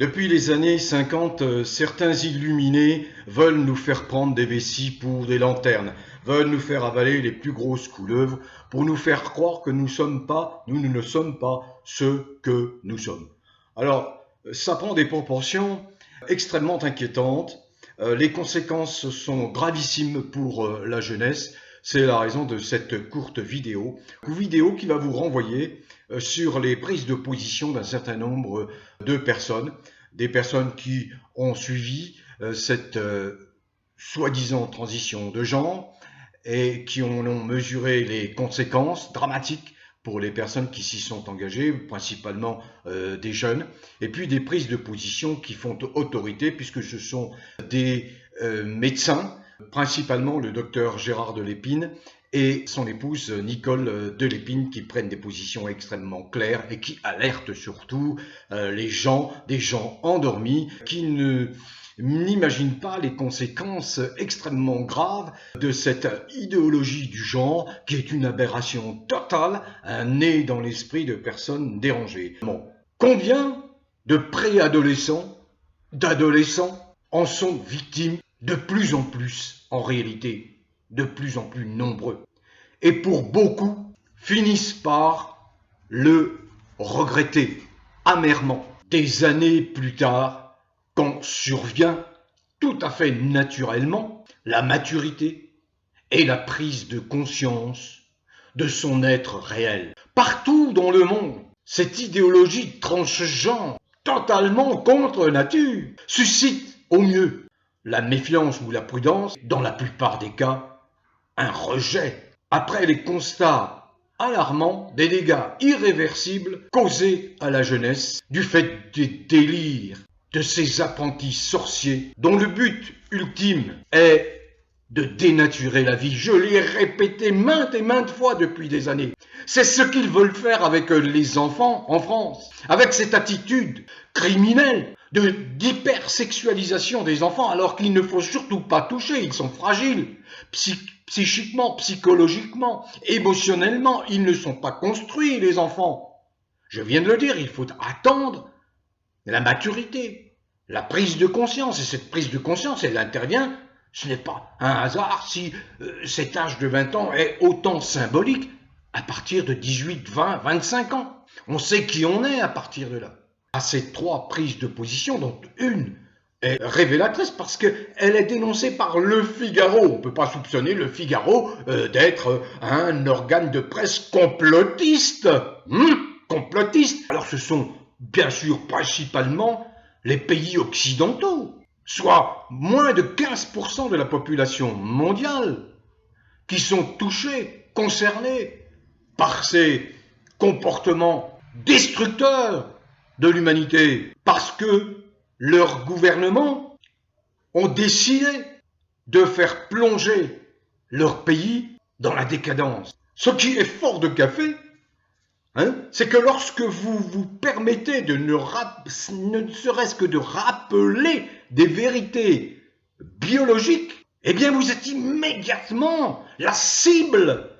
Depuis les années 50, certains illuminés veulent nous faire prendre des vessies pour des lanternes, veulent nous faire avaler les plus grosses couleuvres pour nous faire croire que nous ne sommes pas ce que nous sommes. Alors, ça prend des proportions extrêmement inquiétantes. Les conséquences sont gravissimes pour la jeunesse. C'est la raison de cette courte vidéo qui va vous renvoyer sur les prises de position d'un certain nombre de personnes, des personnes qui ont suivi cette soi-disant transition de genre et qui en ont mesuré les conséquences dramatiques pour les personnes qui s'y sont engagées, principalement des jeunes, et puis des prises de position qui font autorité puisque ce sont des médecins, principalement le docteur Gérard Delépine et son épouse Nicole Delépine, qui prennent des positions extrêmement claires et qui alertent surtout des gens endormis qui n'imaginent pas les conséquences extrêmement graves de cette idéologie du genre qui est une aberration totale, née dans l'esprit de personnes dérangées. Bon. Combien de préadolescents, d'adolescents en sont victimes? De plus en plus, en réalité, de plus en plus nombreux. Et pour beaucoup, finissent par le regretter amèrement. Des années plus tard, quand survient tout à fait naturellement la maturité et la prise de conscience de son être réel. Partout dans le monde, cette idéologie transgenre, totalement contre nature, suscite au mieux la méfiance ou la prudence, dans la plupart des cas, un rejet. Après les constats alarmants des dégâts irréversibles causés à la jeunesse du fait des délires de ces apprentis sorciers dont le but ultime est de dénaturer la vie. Je l'ai répété maintes et maintes fois depuis des années. C'est ce qu'ils veulent faire avec les enfants en France, avec cette attitude criminelle d'hypersexualisation des enfants, alors qu'il ne faut surtout pas toucher. Ils sont fragiles, psychiquement, psychologiquement, émotionnellement. Ils ne sont pas construits, les enfants. Je viens de le dire, il faut attendre la maturité, la prise de conscience. Et cette prise de conscience, elle intervient. Ce n'est pas un hasard si cet âge de 20 ans est autant symbolique à partir de 18, 20, 25 ans. On sait qui on est à partir de là. À ces trois prises de position, dont une est révélatrice parce qu'elle est dénoncée par Le Figaro. On ne peut pas soupçonner Le Figaro d'être un organe de presse complotiste. Complotiste. Alors ce sont bien sûr principalement les pays occidentaux, soit moins de 15% de la population mondiale, qui sont touchés, concernés par ces comportements destructeurs de l'humanité, parce que leurs gouvernements ont décidé de faire plonger leur pays dans la décadence. Ce qui est fort de café, c'est que lorsque vous vous permettez de ne serait-ce que de rappeler des vérités biologiques, eh bien vous êtes immédiatement la cible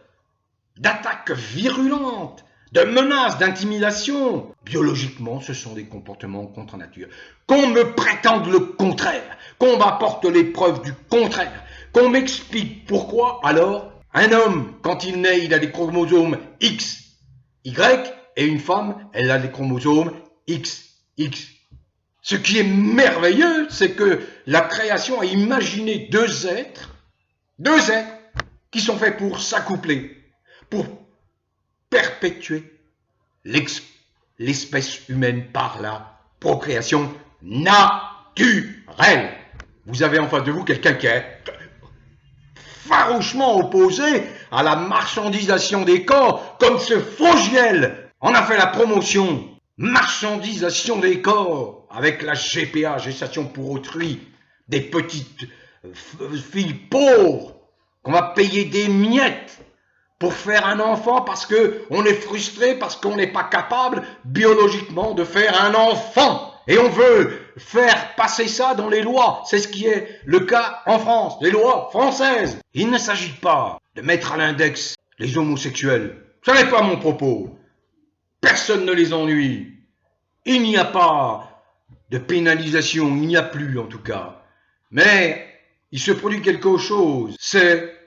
d'attaques virulentes, de menaces, d'intimidations. Biologiquement, ce sont des comportements contre nature. Qu'on me prétende le contraire, qu'on m'apporte les preuves du contraire, qu'on m'explique pourquoi alors un homme, quand il naît, il a des chromosomes X, Y, et une femme, elle a les chromosomes XX. Ce qui est merveilleux, c'est que la création a imaginé deux êtres qui sont faits pour s'accoupler, pour perpétuer l'espèce humaine par la procréation naturelle. Vous avez en face de vous quelqu'un qui est farouchement opposé à la marchandisation des corps, comme ce Fogiel en a fait la promotion. Marchandisation des corps, avec la GPA, gestation pour autrui, des petites filles pauvres, qu'on va payer des miettes pour faire un enfant parce qu'on est frustré, parce qu'on n'est pas capable biologiquement de faire un enfant. Et on veut faire passer ça dans les lois. C'est ce qui est le cas en France, les lois françaises. Il ne s'agit pas de mettre à l'index les homosexuels. Ce n'est pas mon propos. Personne ne les ennuie. Il n'y a pas de pénalisation, il n'y a plus en tout cas. Mais il se produit quelque chose, c'est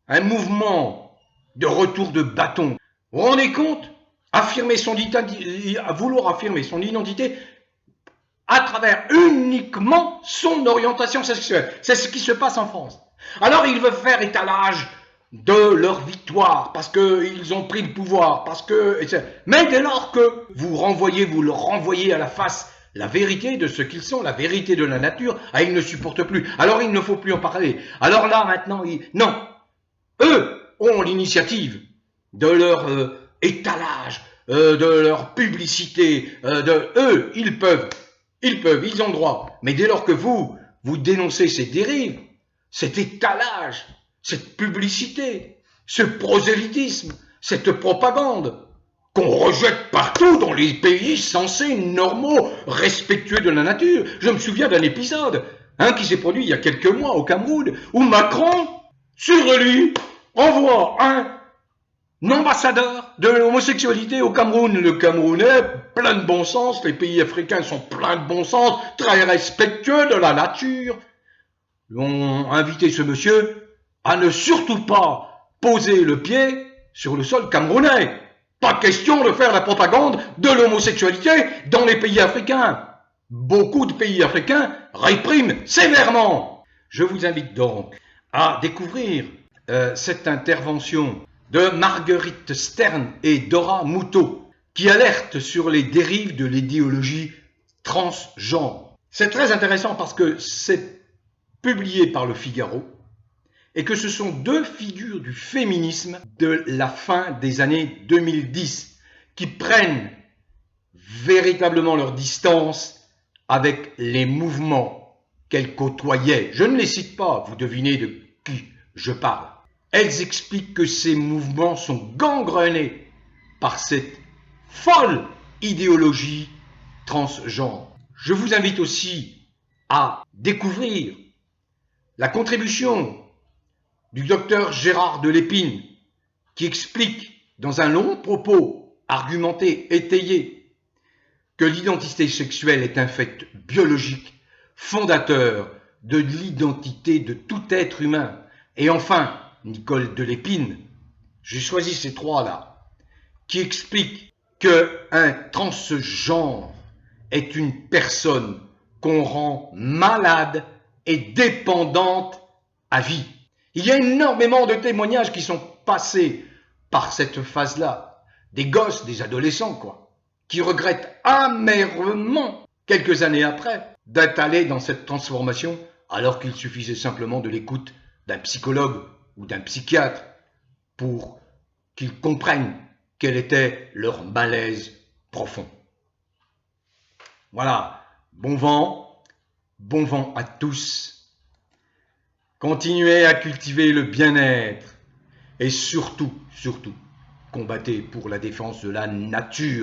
un mouvement de retour de bâton. Vous vous rendez compte? Vouloir affirmer son identité à travers uniquement son orientation sexuelle. C'est ce qui se passe en France. Alors ils veulent faire étalage de leur victoire, parce qu'ils ont pris le pouvoir, mais dès lors que vous leur renvoyez à la face la vérité de ce qu'ils sont, la vérité de la nature, ils ne supportent plus. Alors il ne faut plus en parler. Alors là, maintenant, non. Eux ont l'initiative de leur étalage, de leur publicité, ils ont droit. Mais dès lors que vous dénoncez ces dérives, cet étalage, cette publicité, ce prosélytisme, cette propagande qu'on rejette partout dans les pays censés, normaux, respectueux de la nature. Je me souviens d'un épisode qui s'est produit il y a quelques mois au Cameroun, où Macron, sur lui, envoie un ambassadeur de l'homosexualité au Cameroun. Le Camerounais, plein de bon sens, les pays africains sont pleins de bon sens, très respectueux de la nature, ont invité ce monsieur à ne surtout pas poser le pied sur le sol camerounais. Pas question de faire la propagande de l'homosexualité dans les pays africains. Beaucoup de pays africains répriment sévèrement. Je vous invite donc à découvrir cette intervention de Marguerite Stern et Dora Muto, qui alertent sur les dérives de l'idéologie transgenre. C'est très intéressant parce que c'est publié par Le Figaro et que ce sont deux figures du féminisme de la fin des années 2010 qui prennent véritablement leur distance avec les mouvements qu'elles côtoyaient. Je ne les cite pas, vous devinez de qui je parle. Elles expliquent que ces mouvements sont gangrenés par cette folle idéologie transgenre. Je vous invite aussi à découvrir la contribution du docteur Gérard de Lépine, qui explique dans un long propos argumenté, étayé, que l'identité sexuelle est un fait biologique, fondateur de l'identité de tout être humain. Et enfin, Nicole de Lépine, j'ai choisi ces trois-là, qui expliquent qu'un transgenre est une personne qu'on rend malade et dépendante à vie. Il y a énormément de témoignages qui sont passés par cette phase-là, des gosses, des adolescents, qui regrettent amèrement, quelques années après, d'être allés dans cette transformation, alors qu'il suffisait simplement de l'écoute d'un psychologue ou d'un psychiatre pour qu'ils comprennent quel était leur malaise profond. Voilà, bon vent à tous. Continuez à cultiver le bien-être et surtout, combattez pour la défense de la nature.